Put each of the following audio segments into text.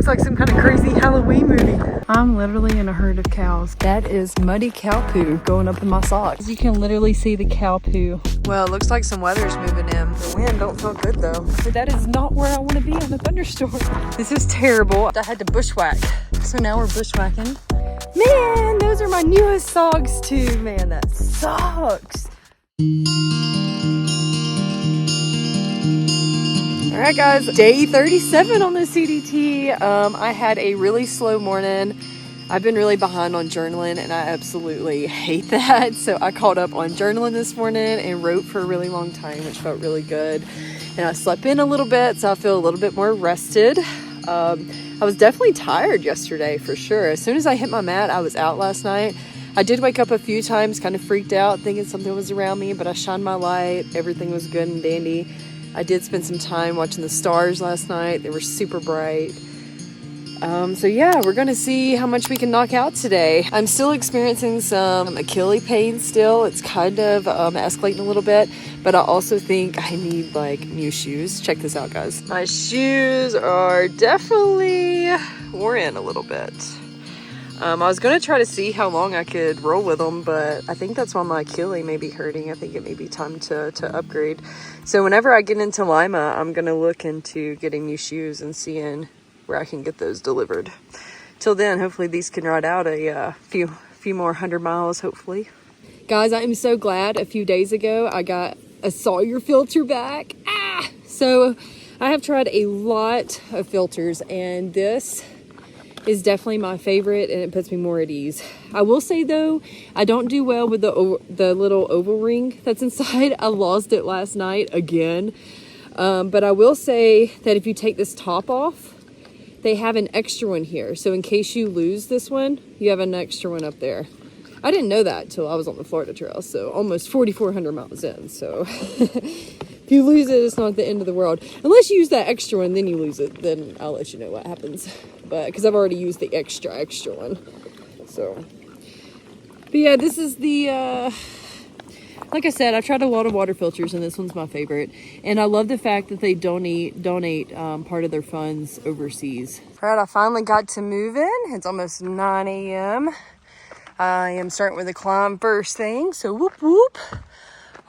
looks like some kind of crazy Halloween movie. I'm literally in a herd of cows. That is muddy cow poo going up in my socks. You can literally see the cow poo. Well, it looks like some weather's moving in. The wind don't feel good though. But that is not where I want to be on a thunderstorm. This is terrible. I had to bushwhack. So now we're bushwhacking. Man, those are my newest socks too. Man, that sucks. All right, guys, day 37 on the CDT. I had a really slow morning. I've been really behind on journaling and I absolutely hate that. So I caught up on journaling this morning and wrote for a really long time, which felt really good. And I slept in a little bit, so I feel a little bit more rested. I was definitely tired yesterday for sure. As soon as I hit my mat, I was out last night. I did wake up a few times, kind of freaked out, thinking something was around me, but I shined my light. Everything was good and dandy. I did spend some time watching the stars last night. They were super bright. So yeah, we're gonna see how much we can knock out today. I'm still experiencing some Achilles pain still. It's kind of escalating a little bit, but I also think I need like new shoes. Check this out, guys. My shoes are definitely worn in a little bit. I was gonna try to see how long I could roll with them, but I think that's why my Achilles may be hurting. I think it may be time to upgrade. So whenever I get into Lima, I'm gonna look into getting new shoes and seeing where I can get those delivered. Till then, hopefully these can ride out a few more 100 miles, hopefully. Guys, I am so glad a few days ago I got a Sawyer filter back. So I have tried a lot of filters and this is definitely my favorite and it puts me more at ease. I will say though, I don't do well with the little oval ring that's inside. I lost it last night again. But I will say that if you take this top off, they have an extra one here. So in case you lose this one, you have an extra one up there. I didn't know that till I was on the Florida Trail. So almost 4,400 miles in. So if you lose it, it's not the end of the world. Unless you use that extra one, then you lose it. Then I'll let you know what happens. But because I've already used the extra one. So, but yeah, this is the, like I said, I've tried a lot of water filters and this one's my favorite. And I love the fact that they donate part of their funds overseas. All right, I finally got to moving. It's almost 9 a.m. I am starting with a climb first thing. So whoop, whoop.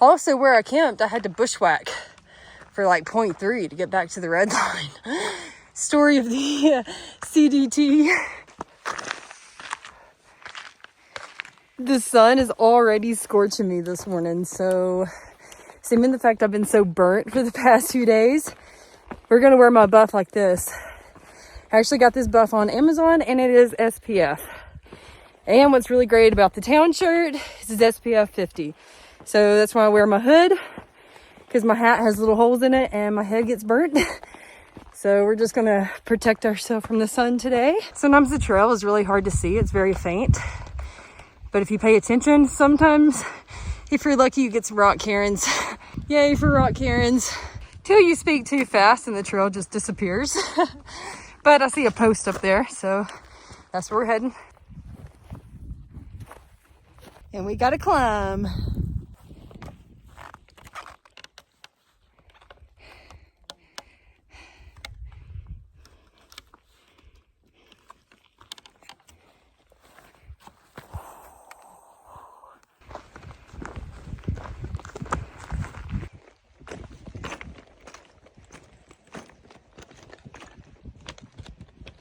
Also where I camped, I had to bushwhack for like 0.3 to get back to the red line. Story of the CDT. The sun is already scorching me this morning, so seeming the fact I've been so burnt for the past 2 days, we're gonna wear my buff like this. I actually got this buff on Amazon and it is SPF. And what's really great about the town shirt is it's SPF 50. So that's why I wear my hood, because my hat has little holes in it and my head gets burnt. So we're just gonna protect ourselves from the sun today. Sometimes the trail is really hard to see, it's very faint. But if you pay attention, sometimes, if you're lucky, you get some rock cairns. Yay for rock cairns. Till you speak too fast and the trail just disappears. But I see a post up there, so that's where we're heading. And we gotta climb.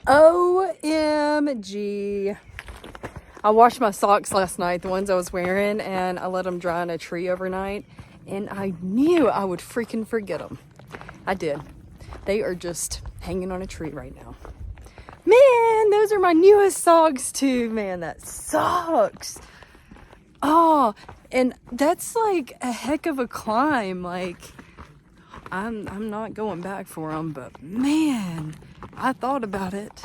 OMG. I washed my socks last night, the ones I was wearing, and I let them dry in a tree overnight, and I knew I would freaking forget them. I did. They are just hanging on a tree right now. Man, those are my newest socks too. Man, that sucks. Oh, and that's like a heck of a climb. Like, I'm not going back for them, but man, I thought about it.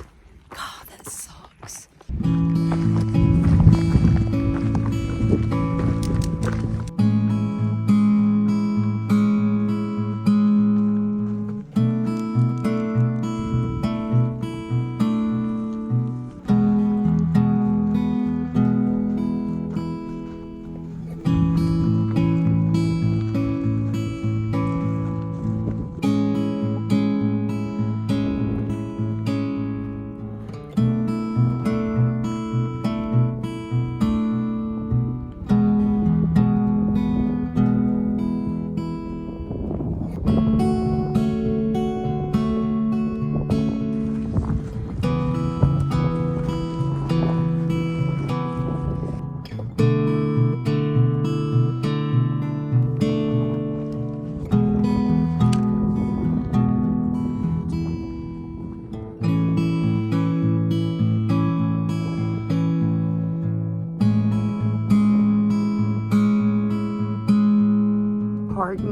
God, that sucks.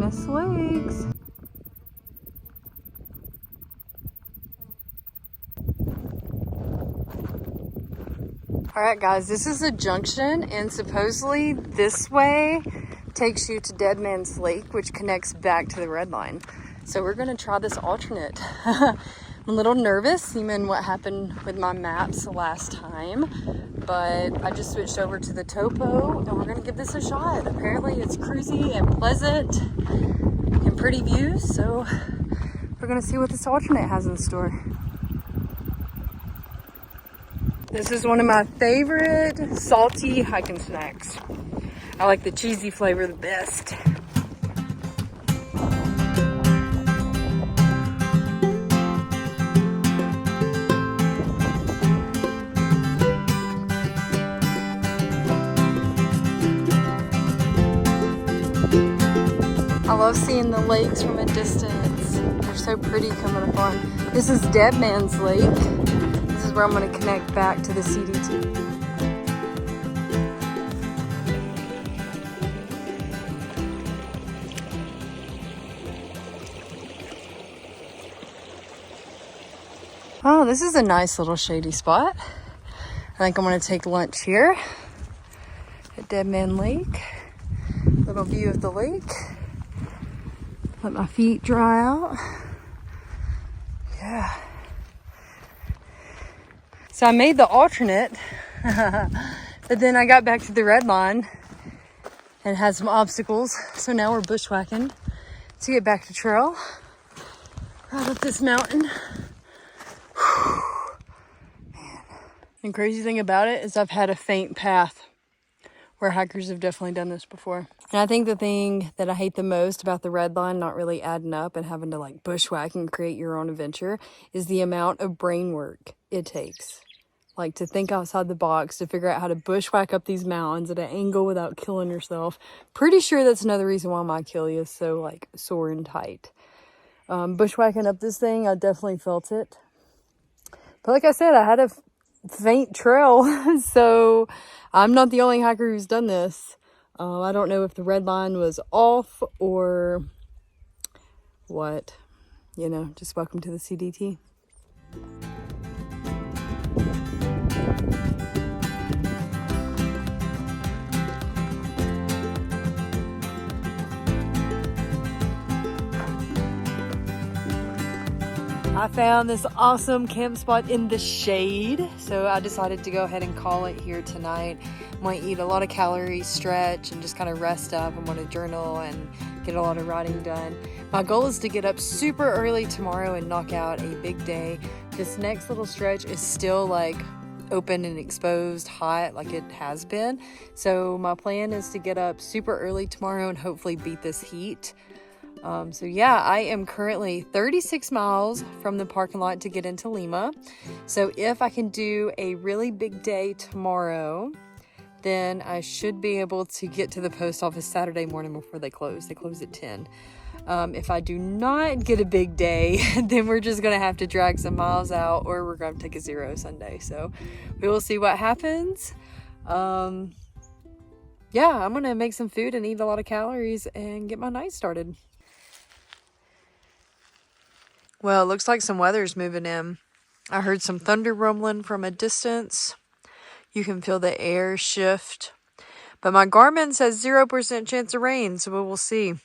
Venus Lakes. Alright guys, this is a junction, and supposedly this way takes you to Dead Man's Lake, which connects back to the red line. So we're going to try this alternate. I'm a little nervous, seeing what happened with my maps last time, but I just switched over to the topo, and we're going to give this a shot. Apparently it's cruisy and pleasant and pretty views, so we're going to see what this alternate has in store. This is one of my favorite salty hiking snacks. I like the cheesy flavor the best. I love seeing the lakes from a distance. They're so pretty coming up on. This is Dead Man's Lake. This is where I'm going to connect back to the CDT. Oh, this is a nice little shady spot. I think I'm going to take lunch here at Dead Man Lake. Little view of the lake. Let my feet dry out. Yeah. So I made the alternate, but then I got back to the red line and had some obstacles. So now we're bushwhacking to get back to Treyl. Right up this mountain. Man. And crazy thing about it is I've had a faint path where hikers have definitely done this before. And I think the thing that I hate the most about the red line not really adding up and having to like bushwhack and create your own adventure is the amount of brain work it takes. Like to think outside the box, to figure out how to bushwhack up these mountains at an angle without killing yourself. Pretty sure that's another reason why my Achilles is so like sore and tight. Bushwhacking up this thing, I definitely felt it. But like I said, I had a faint trail, so I'm not the only hiker who's done this. I don't know if the red line was off or what. You know, just welcome to the CDT. I found this awesome camp spot in the shade, so I decided to go ahead and call it here tonight. I'm going to eat a lot of calories, stretch, and just kind of rest up. I'm going to journal and get a lot of writing done. My goal is to get up super early tomorrow and knock out a big day. This next little stretch is still like open and exposed, hot like it has been. So my plan is to get up super early tomorrow and hopefully beat this heat. So yeah, I am currently 36 miles from the parking lot to get into Lima. So if I can do a really big day tomorrow, then I should be able to get to the post office Saturday morning before they close. They close at 10. If I do not get a big day, then we're just going to have to drag some miles out, or we're going to take a 0 Sunday. So we will see what happens. Yeah, I'm going to make some food and eat a lot of calories and get my night started. Well, it looks like some weather's moving in. I heard some thunder rumbling from a distance. You can feel the air shift. But my Garmin says 0% chance of rain, so we'll see.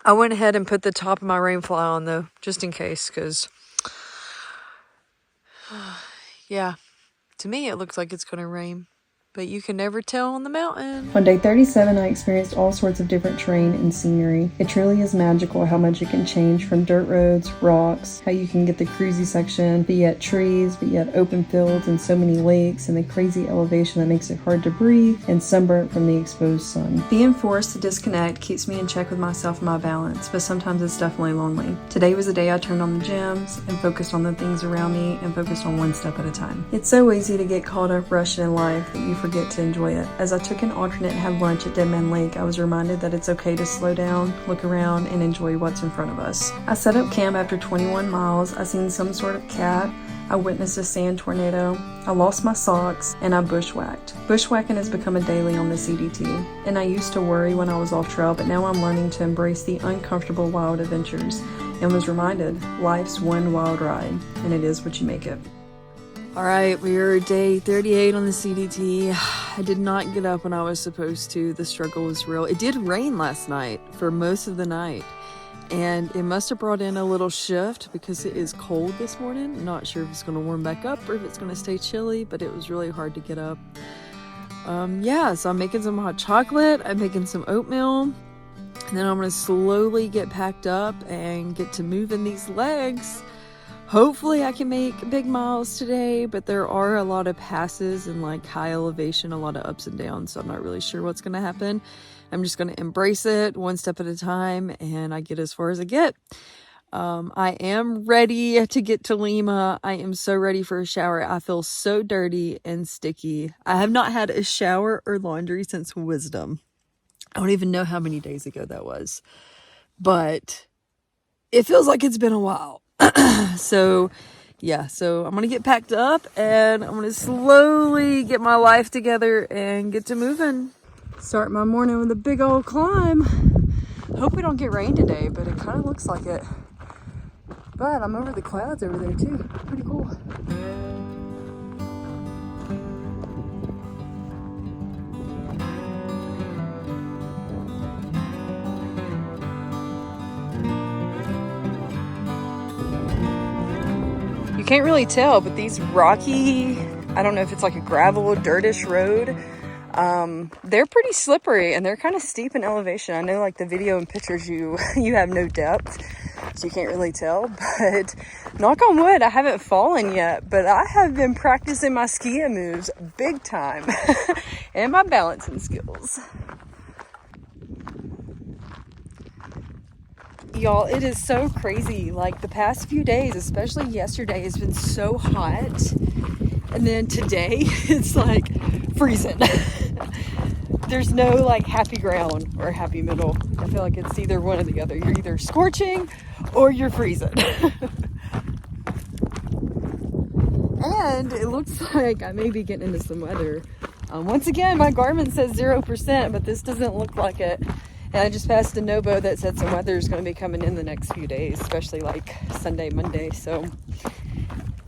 I went ahead and put the top of my rainfly on, though, just in case, because, yeah, to me it looks like it's going to rain. But you can never tell on the mountain. On day 37, I experienced all sorts of different terrain and scenery. It truly is magical how much it can change, from dirt roads, rocks, how you can get the cruisy section, but yet trees, but yet open fields and so many lakes, and the crazy elevation that makes it hard to breathe, and sunburnt from the exposed sun. Being forced to disconnect keeps me in check with myself and my balance, but sometimes it's definitely lonely. Today was the day I turned on the gems and focused on the things around me and focused on one step at a time. It's so easy to get caught up rushing in life that you forget to enjoy it. As I took an alternate and had lunch at Dead Man Lake, I was reminded that it's okay to slow down, look around, and enjoy what's in front of us. I set up camp after 21 miles. I seen some sort of cat, I witnessed a sand tornado, I lost my socks, and I bushwhacked. Bushwhacking has become a daily on the CDT, and I used to worry when I was off trail, but now I'm learning to embrace the uncomfortable wild adventures, and was reminded life's one wild ride, and it is what you make it. All right, we are day 38 on the CDT. I did not get up when I was supposed to. The struggle was real. It did rain last night for most of the night, and it must have brought in a little shift because it is cold this morning. I'm not sure if it's going to warm back up or if it's going to stay chilly, but it was really hard to get up. So I'm making some hot chocolate. I'm making some oatmeal, and then I'm going to slowly get packed up and get to moving these legs. Hopefully I can make big miles today, but there are a lot of passes and like high elevation, a lot of ups and downs, so I'm not really sure what's going to happen. I'm just going to embrace it one step at a time, and I get as far as I get. I am ready to get to Lima. I am so ready for a shower. I feel so dirty and sticky. I have not had a shower or laundry since Wisdom. I don't even know how many days ago that was, but it feels like it's been a while. So I'm gonna get packed up and I'm gonna slowly get my life together and get to moving. Start my morning with a big old climb. Hope we don't get rain today, but it kind of looks like it. But I'm over the clouds over there too. Pretty cool. You can't really tell, but these rocky, I don't know if it's like a gravel, dirtish road, they're pretty slippery and they're kind of steep in elevation. I know like the video and pictures you have no depth, so you can't really tell, but knock on wood, I haven't fallen yet, but I have been practicing my skiing moves big time and my balancing skills. Y'all, it is so crazy. Like the past few days, especially yesterday, has been so hot. And then today, it's like freezing. There's no like happy ground or happy middle. I feel like it's either one or the other. You're either scorching or you're freezing. And it looks like I may be getting into some weather. Once again, my Garmin says 0%, but this doesn't look like it. And I just passed a Novo that said some weather is going to be coming in the next few days, especially like Sunday, Monday. So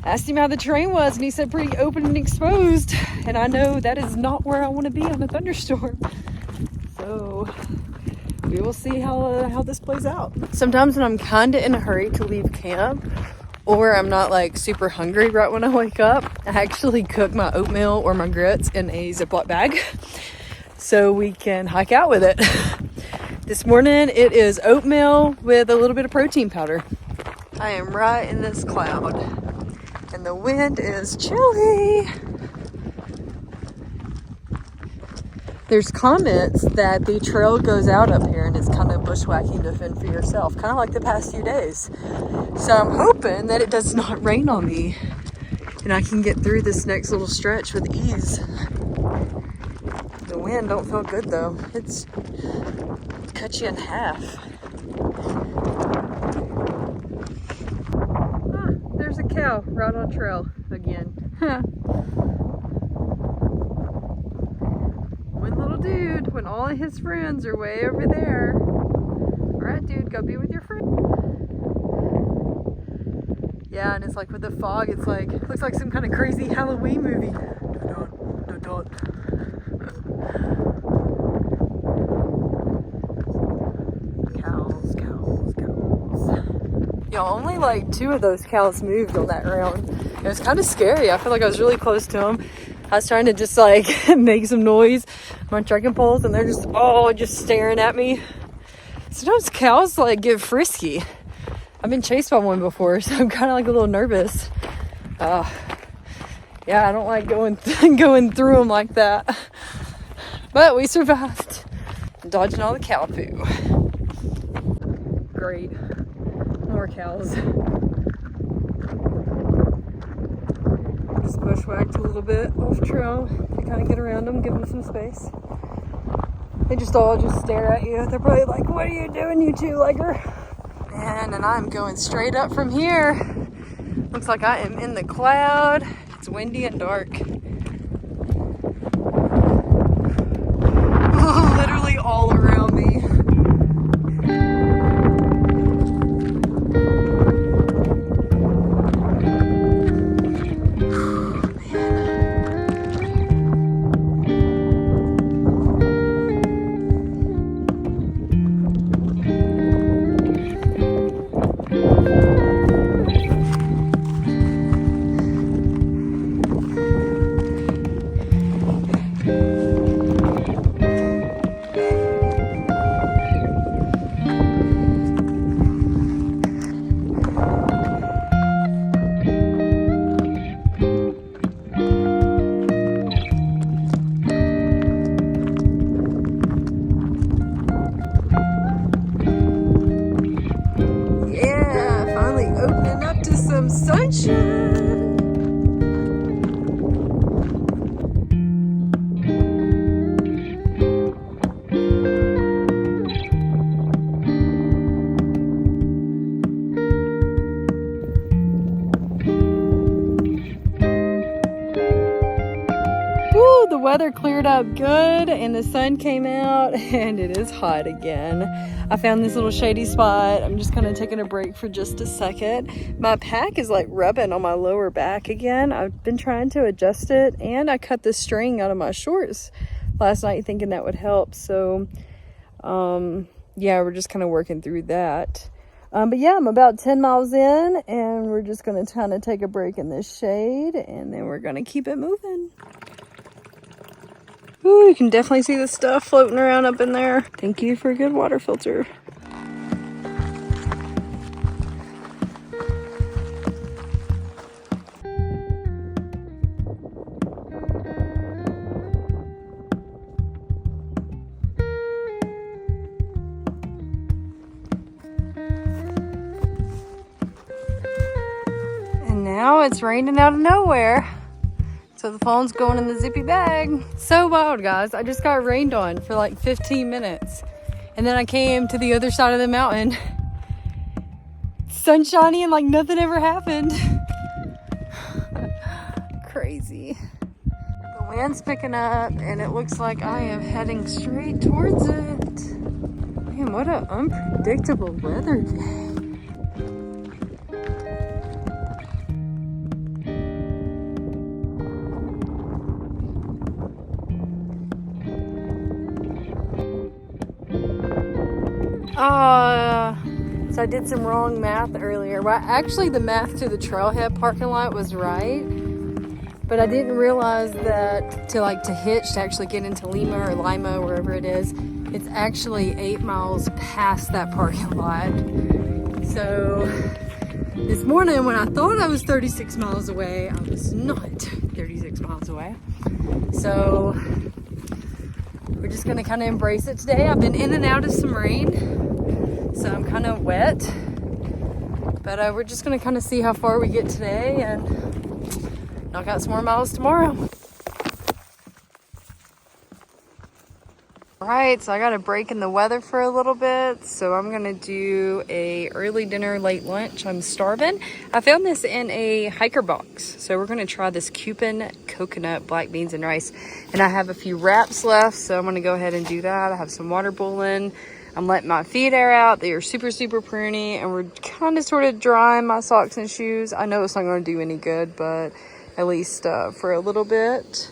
I asked him how the terrain was, and he said pretty open and exposed. And I know that is not where I want to be on a thunderstorm. So we will see how this plays out. Sometimes when I'm kind of in a hurry to leave camp, or I'm not like super hungry right when I wake up, I actually cook my oatmeal or my grits in a Ziploc bag so we can hike out with it. This morning it is oatmeal with a little bit of protein powder. I am right in this cloud and the wind is chilly. There's comments that the trail goes out up here and it's kind of bushwhacking to fend for yourself, kind of like the past few days. So I'm hoping that it does not rain on me and I can get through this next little stretch with ease. The wind don't feel good though. It's cut you in half. There's a cow right on trail again. One little dude when all of his friends are way over there. All right, dude, go be with your friend. Yeah, and it's like with the fog, it's like, looks like some kind of crazy Halloween movie. Dun. Cows. Y'all, only like 2 of those cows moved on that round. It was kind of scary. I feel like I was really close to them. I was trying to just like make some noise, my trekking poles, and they're just staring at me. Sometimes cows like get frisky. I've been chased by one before, so I'm kind of like a little nervous. Yeah, I don't like going through them like that. But we survived, dodging all the cow poo. Great. More cows. Just bushwhacked a little bit off trail to kind of get around them, give them some space. They just all stare at you. They're probably like, "What are you doing, you two-legger?" And I'm going straight up from here. Looks like I am in the cloud. It's windy and dark. Literally all around me. Sunshine. Woo, the weather cleared up good and the sun came out and it is hot again. I found this little shady spot. I'm just kind of taking a break for just a second. My pack is like rubbing on my lower back again. I've been trying to adjust it and I cut the string out of my shorts last night thinking that would help. So yeah, we're just kind of working through that. But yeah, I'm about 10 miles in and we're just going to kind of take a break in this shade and then we're going to keep it moving. Ooh, you can definitely see the stuff floating around up in there. Thank you for a good water filter. And now it's raining out of nowhere. So the phone's going in the zippy bag. So wild, guys. I just got rained on for like 15 minutes. And then I came to the other side of the mountain. Sunshiny and like nothing ever happened. Crazy. The wind's picking up and it looks like I am heading straight towards it. Man, what an unpredictable weather day. So I did some wrong math earlier. Well, actually the math to the trailhead parking lot was right, but I didn't realize that to hitch to actually get into Lima or Lima, wherever it is, it's actually 8 miles past that parking lot. So this morning when I thought I was 36 miles away, I was not 36 miles away. So we're just gonna kind of embrace it today. I've been in and out of some rain, so I'm kind of wet, but we're just gonna kind of see how far we get today and knock out some more miles tomorrow. All right, so I got a break in the weather for a little bit, so I'm gonna do a early dinner, late lunch. I'm starving. I found this in a hiker box, so we're gonna try this Cupin coconut black beans and rice, and I have a few wraps left, so I'm gonna go ahead and do that. I have some water boiling. I'm letting my feet air out. They are super, super pruny, and we're kind of sort of drying my socks and shoes. I know it's not gonna do any good, but at least for a little bit.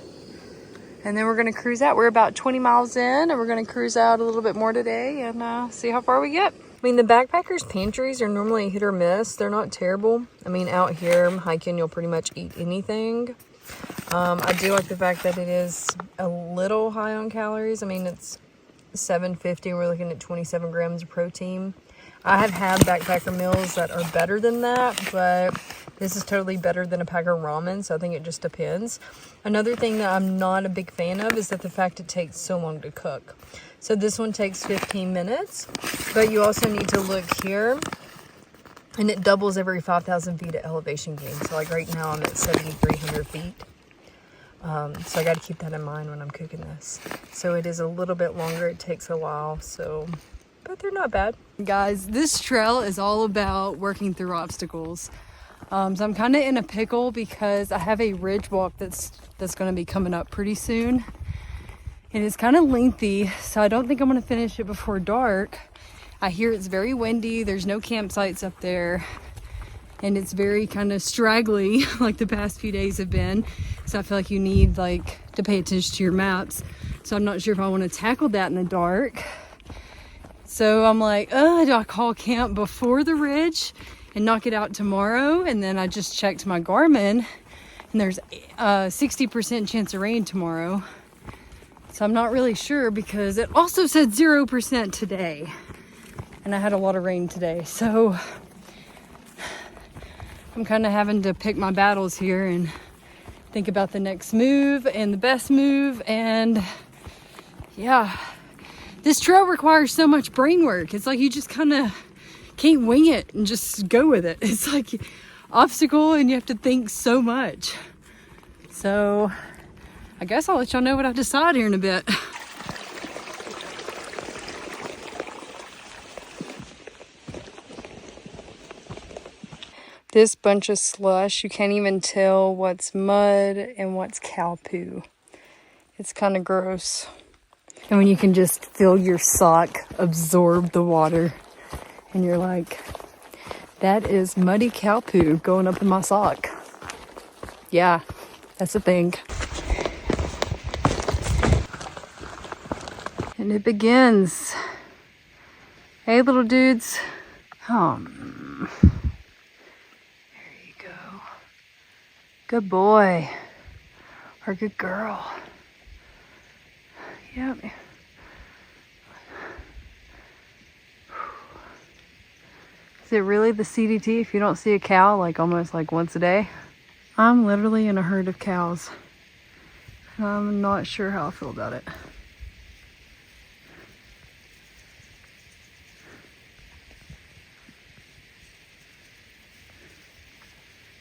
And then we're gonna cruise out. We're about 20 miles in and we're gonna cruise out a little bit more today and see how far we get. I mean, the backpackers' pantries are normally hit or miss. They're not terrible. I mean, out here hiking, you'll pretty much eat anything. I do like the fact that it is a little high on calories. I mean, it's 750. We're looking at 27 grams of protein. I have had backpacker meals that are better than that, but this is totally better than a pack of ramen, so I think it just depends. Another thing that I'm not a big fan of is that the fact it takes so long to cook. So this one takes 15 minutes, but you also need to look here, and it doubles every 5,000 feet at elevation gain. So like right now I'm at 7,300 feet. So I got to keep that in mind when I'm cooking this. So it is a little bit longer. It takes a while, so, but they're not bad. Guys, this trail is all about working through obstacles. So I'm kind of in a pickle because I have a ridge walk that's going to be coming up pretty soon. And it's kind of lengthy, so I don't think I'm going to finish it before dark. I hear it's very windy. There's no campsites up there. And it's very kind of straggly, like the past few days have been. So I feel like you need to pay attention to your maps. So I'm not sure if I want to tackle that in the dark. So I'm like, do I call camp before the ridge and knock it out tomorrow? And then I just checked my Garmin, and there's a 60% chance of rain tomorrow. So I'm not really sure because it also said 0% today. And I had a lot of rain today. So I'm kind of having to pick my battles here and think about the next move and the best move. And yeah, this trail requires so much brain work. It's like you just kind of can't wing it and just go with it. It's like obstacle and you have to think so much. So I guess I'll let y'all know what I decide here in a bit. This bunch of slush, you can't even tell what's mud and what's cow poo. It's kind of gross. And when you can just feel your sock absorb the water and you're like, that is muddy cow poo going up in my sock. Yeah, that's a thing. And it begins. Hey, little dudes. There you go. Good boy. Or good girl. Yep. Is it really the CDT if you don't see a cow almost once a day? I'm literally in a herd of cows. I'm not sure how I feel about it.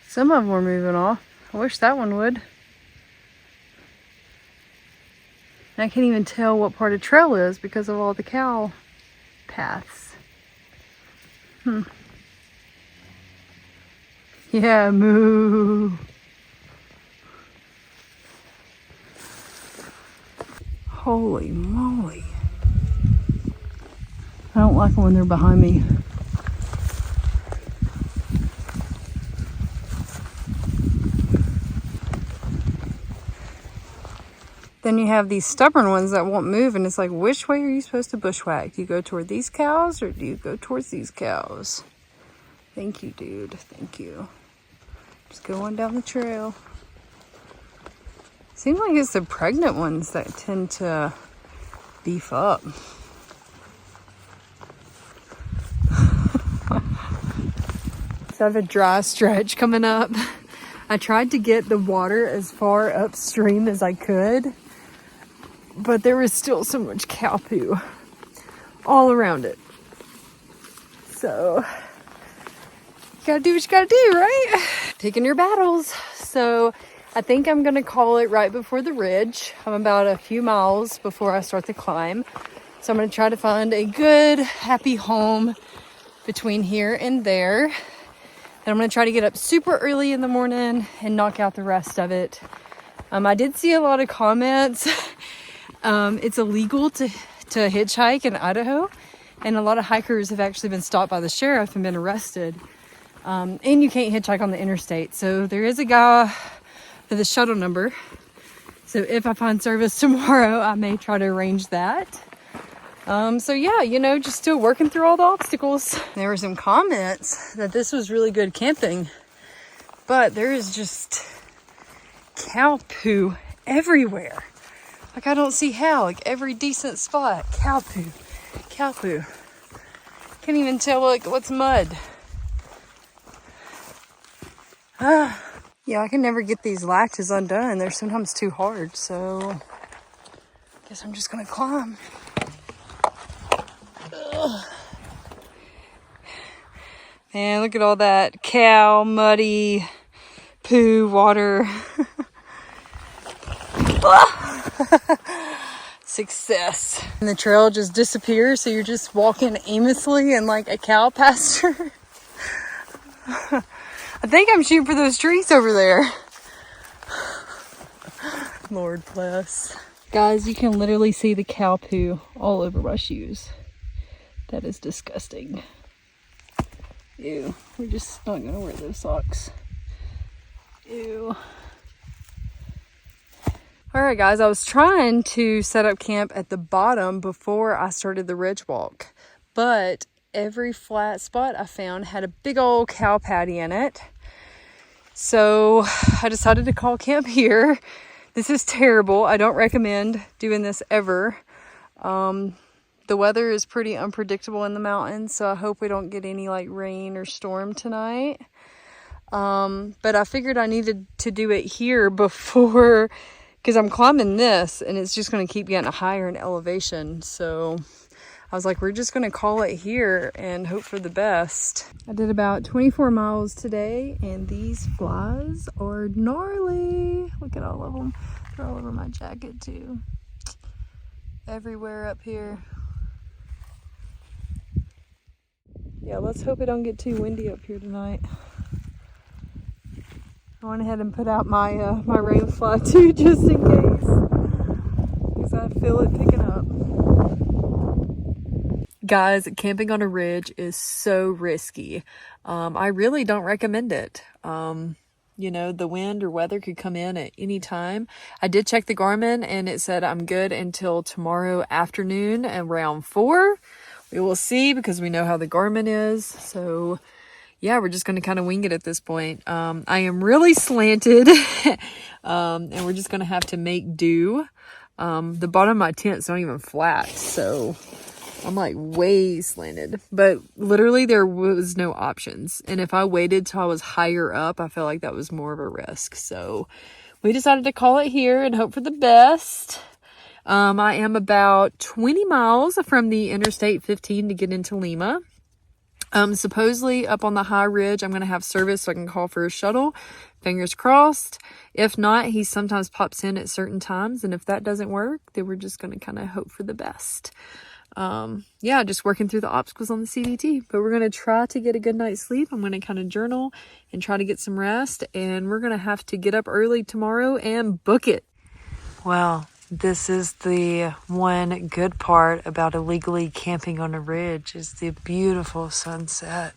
Some of them were moving off. I wish that one would. And I can't even tell what part of Treyl is because of all the cow paths. Yeah, moo. Holy moly. I don't like it when they're behind me. Then you have these stubborn ones that won't move, and it's like, which way are you supposed to bushwhack? Do you go toward these cows or do you go towards these cows? Thank you, dude. Thank you. Just going down the trail. Seems like it's the pregnant ones that tend to beef up. So I have a dry stretch coming up. I tried to get the water as far upstream as I could, but there was still so much cow poo all around it. So, you gotta do what you gotta do, right? Picking your battles. So, I think I'm gonna call it right before the ridge. I'm about a few miles before I start the climb. So, I'm gonna try to find a good, happy home between here and there. And I'm gonna try to get up super early in the morning and knock out the rest of it. I did see a lot of comments. It's illegal to hitchhike in Idaho, and a lot of hikers have actually been stopped by the sheriff and been arrested. And you can't hitchhike on the interstate. So there is a guy for the shuttle number. So if I find service tomorrow, I may try to arrange that. So yeah, just still working through all the obstacles. There were some comments that this was really good camping, but there is just cow poo everywhere. I don't see how. Every decent spot, cow poo, cow poo. Can't even tell what's mud. Yeah, I can never get these latches undone. They're sometimes too hard, so I guess I'm just gonna climb. Ugh. Man, look at all that cow, muddy, poo, water. Success. And the trail just disappears, so you're just walking aimlessly in a cow pasture. I I think I'm shooting for those trees over there. Lord bless. Guys, you can literally see the cow poo all over my shoes. That is disgusting. Ew, we're just not gonna wear those socks. Ew. Alright guys, I was trying to set up camp at the bottom before I started the ridge walk, but every flat spot I found had a big old cow patty in it. So I decided to call camp here. This is terrible. I don't recommend doing this ever. The weather is pretty unpredictable in the mountains, so I hope we don't get any like rain or storm tonight. But I figured I needed to do it here before, because I'm climbing this and it's just going to keep getting higher in elevation. So I was like, we're just going to call it here and hope for the best. I did about 24 miles today and these flies are gnarly. Look at all of them. They're all over my jacket too. Everywhere up here. Yeah, let's hope it don't get too windy up here tonight. I went ahead and put out my my rain fly too, just in case, because I feel it picking up. Guys, camping on a ridge is so risky. I really don't recommend it. You know, the wind or weather could come in at any time. I did check the Garmin and it said I'm good until tomorrow afternoon around 4. We will see, because we know how the Garmin is. So yeah, we're just going to kind of wing it at this point. I am really slanted and we're just going to have to make do. The bottom of my tent's not even flat, so I'm like way slanted, but literally there was no options. And if I waited till I was higher up, I felt like that was more of a risk. So we decided to call it here and hope for the best. I am about 20 miles from the Interstate 15 to get into Lima. Supposedly up on the high ridge, I'm going to have service so I can call for a shuttle. Fingers crossed. If not, he sometimes pops in at certain times. And if that doesn't work, then we're just going to kind of hope for the best. Yeah, just working through the obstacles on the CDT, but we're going to try to get a good night's sleep. I'm going to kind of journal and try to get some rest, and we're going to have to get up early tomorrow and book it. Well, this is the one good part about illegally camping on a ridge, is the beautiful sunset.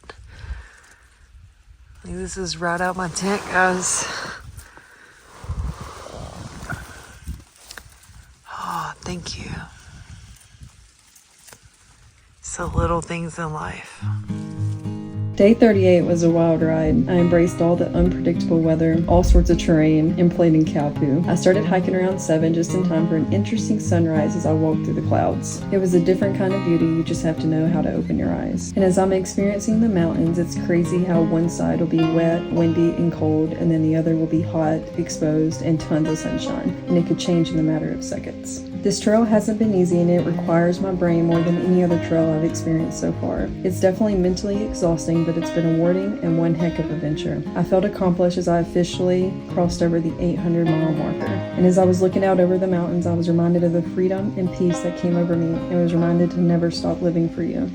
Like, this is right out my tent, guys. Oh, thank you. It's the little things in life. Day 38 was a wild ride. I embraced all the unpredictable weather, all sorts of terrain, and played in cow poo. I started hiking around 7 just in time for an interesting sunrise as I walked through the clouds. It was a different kind of beauty, you just have to know how to open your eyes. And as I'm experiencing the mountains, it's crazy how one side will be wet, windy, and cold, and then the other will be hot, exposed, and tons of sunshine. And it could change in a matter of seconds. This trail hasn't been easy, and it requires my brain more than any other trail I've experienced so far. It's definitely mentally exhausting, but it's been rewarding and one heck of a venture. I felt accomplished as I officially crossed over the 800-mile marker. And as I was looking out over the mountains, I was reminded of the freedom and peace that came over me, and was reminded to never stop living for you.